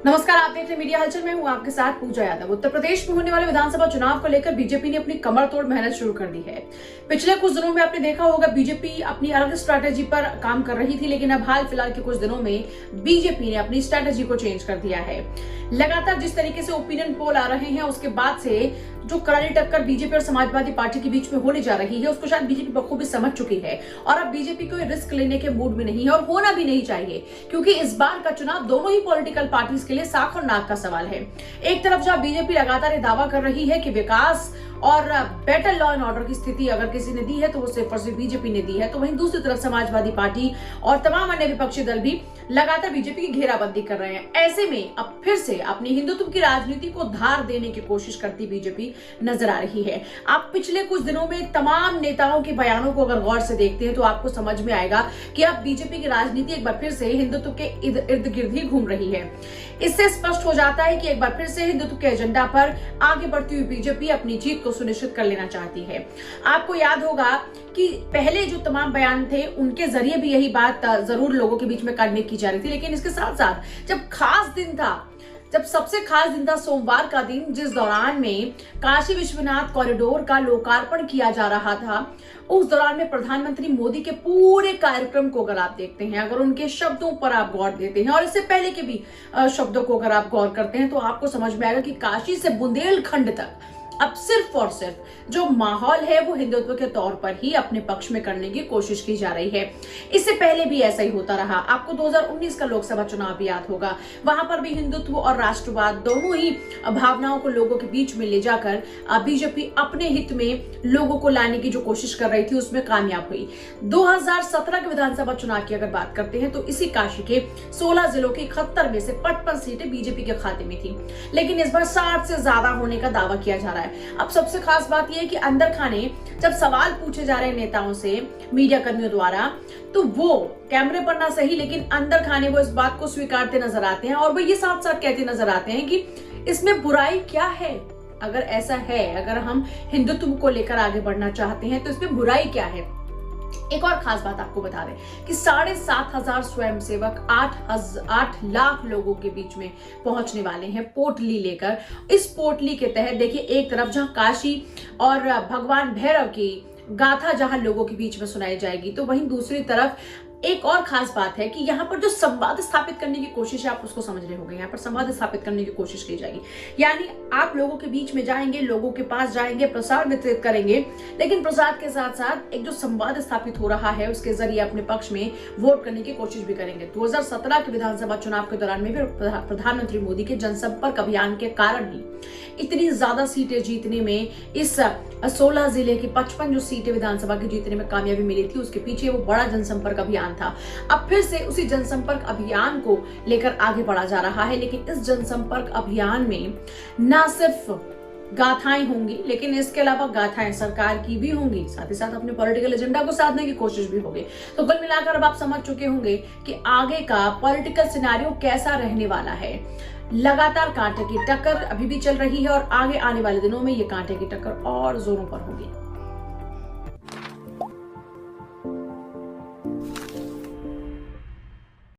नमस्कार, आप देख रहे हैं मीडिया हलचल में। हूं आपके साथ पूजा यादव। उत्तर प्रदेश में होने वाले विधानसभा चुनाव को लेकर बीजेपी ने अपनी कमर तोड़ मेहनत शुरू कर दी है। पिछले कुछ दिनों में आपने देखा होगा बीजेपी अपनी अलग स्ट्रैटेजी पर काम कर रही थी, लेकिन अब हाल फिलहाल के कुछ दिनों में बीजेपी ने अपनी स्ट्रैटेजी को चेंज कर दिया है। लगातार जिस तरीके से ओपिनियन पोल आ रहे हैं, उसके बाद से जो करारी टक्कर बीजेपी और समाजवादी पार्टी के बीच में होने जा रही है, उसको शायद बीजेपी बखूबी समझ चुकी है और अब बीजेपी कोई रिस्क लेने के मूड में नहीं है और होना भी नहीं चाहिए, क्योंकि इस बार का चुनाव दोनों ही पॉलिटिकल पार्टीज के लिए साख और नाक का सवाल है। एक तरफ जहां बीजेपी लगातार ये दावा कर रही है कि विकास और बेटर लॉ एंड ऑर्डर की स्थिति अगर किसी ने दी है तो वो सिर्फ और सिर्फ बीजेपी ने दी है, तो वहीं दूसरी तरफ समाजवादी पार्टी और तमाम अन्य विपक्षी दल भी लगातार बीजेपी की घेराबंदी कर रहे हैं। ऐसे में अब फिर से अपनी हिंदुत्व की राजनीति को धार देने की कोशिश करती बीजेपी नजर आ रही है। आप पिछले कुछ दिनों में तमाम नेताओं के बयानों को अगर गौर से देखते हैं तो आपको समझ में आएगा कि अब बीजेपी की राजनीति एक बार फिर से हिंदुत्व के इर्द गिर्द ही घूम रही है। इससे स्पष्ट हो जाता है कि एक बार फिर से हिंदुत्व के एजेंडा पर आगे बढ़ती हुई बीजेपी अपनी जीत को सुनिश्चित कर लेना चाहती है। आपको याद होगा कि पहले जो तमाम बयान थे उनके जरिए भी यही बात जरूर लोगों के बीच में कन्वे की जा रही थी, लेकिन इसके साथ साथ जब सबसे खास दिन था सोमवार का दिन, जिस दौरान में काशी विश्वनाथ कॉरिडोर का लोकार्पण किया जा रहा था, उस दौरान में प्रधानमंत्री मोदी के पूरे कार्यक्रम को अगर आप देखते हैं, अगर उनके शब्दों पर आप गौर देते हैं और इससे पहले के भी शब्दों को अगर आप गौर करते हैं, तो आपको समझ में आएगा कि काशी से बुंदेलखंड तक अब सिर्फ और सिर्फ जो माहौल है वो हिंदुत्व के तौर पर ही अपने पक्ष में करने की कोशिश की जा रही है। इससे पहले भी ऐसा ही होता रहा। आपको 2019 का लोकसभा चुनाव भी याद होगा, वहां पर भी हिंदुत्व और राष्ट्रवाद दोनों ही भावनाओं को लोगों के बीच में ले जाकर बीजेपी अपने हित में लोगों को लाने की जो कोशिश कर रही थी उसमें कामयाब हुई। 2017 के विधानसभा चुनाव की अगर बात करते हैं तो इसी काशी के 16 जिलों की 71 में से 55 सीटें बीजेपी के खाते में थी, लेकिन इस बार 60 से ज्यादा होने का दावा किया जा रहा है। अब सबसे खास बात यह है कि अंदर खाने जब सवाल पूछे जा रहे हैं नेताओं से, मीडिया कर्मियों द्वारा, तो वो कैमरे पर ना सही लेकिन अंदर खाने वो इस बात को स्वीकारते नजर आते हैं और वो ये साथ साथ कहते नजर आते हैं कि इसमें बुराई क्या है। अगर ऐसा है, अगर हम हिंदुत्व को लेकर आगे बढ़ना चाहते हैं तो इसमें बुराई क्या है। एक और खास बात आपको बता दें कि 7,500 स्वयंसेवक 8 लाख लोगों के बीच में पहुंचने वाले हैं पोटली लेकर। इस पोटली के तहत देखिए, एक तरफ जहां काशी और भगवान भैरव की गाथा जहां लोगों के बीच में सुनाई जाएगी, तो वहीं दूसरी तरफ एक और खास बात है कि यहाँ पर जो संवाद स्थापित करने की कोशिश है, आप उसको समझ रहे होंगे, यहाँ पर संवाद स्थापित करने की कोशिश की जाएगी। यानी आप लोगों के बीच में जाएंगे, लोगों के पास जाएंगे, प्रसाद वितरित करेंगे, लेकिन प्रसाद के साथ साथ एक जो संवाद स्थापित हो रहा है उसके जरिए अपने पक्ष में वोट करने की कोशिश भी करेंगे। 2017 के विधानसभा चुनाव के दौरान में भी प्रधानमंत्री मोदी के जनसंपर्क अभियान के कारण ही इतनी ज्यादा सीटें जीतने में, इस 16 जिले की 55 जो सीटें विधानसभा की जीतने में कामयाबी मिली थी, उसके पीछे वो बड़ा जनसंपर्क अभियान था। अब फिर से उसी जनसंपर्क अभियान को लेकर आगे बढ़ा जा रहा है, लेकिन इस जनसंपर्क अभियान में ना सिर्फ गाथाएं होंगी, लेकिन इसके अलावा गाथाएं सरकार की भी होंगी, साथ ही साथ अपने पॉलिटिकल एजेंडा को साधने की कोशिश भी होगी। तो कुल मिलाकर अब आप समझ चुके होंगे कि आगे का पॉलिटिकल सिनेरियो कैसा रहने वाला है। लगातार कांटे की टक्कर अभी भी चल रही है और आगे आने वाले दिनों में ये कांटे की टक्कर और जोरों पर होगी।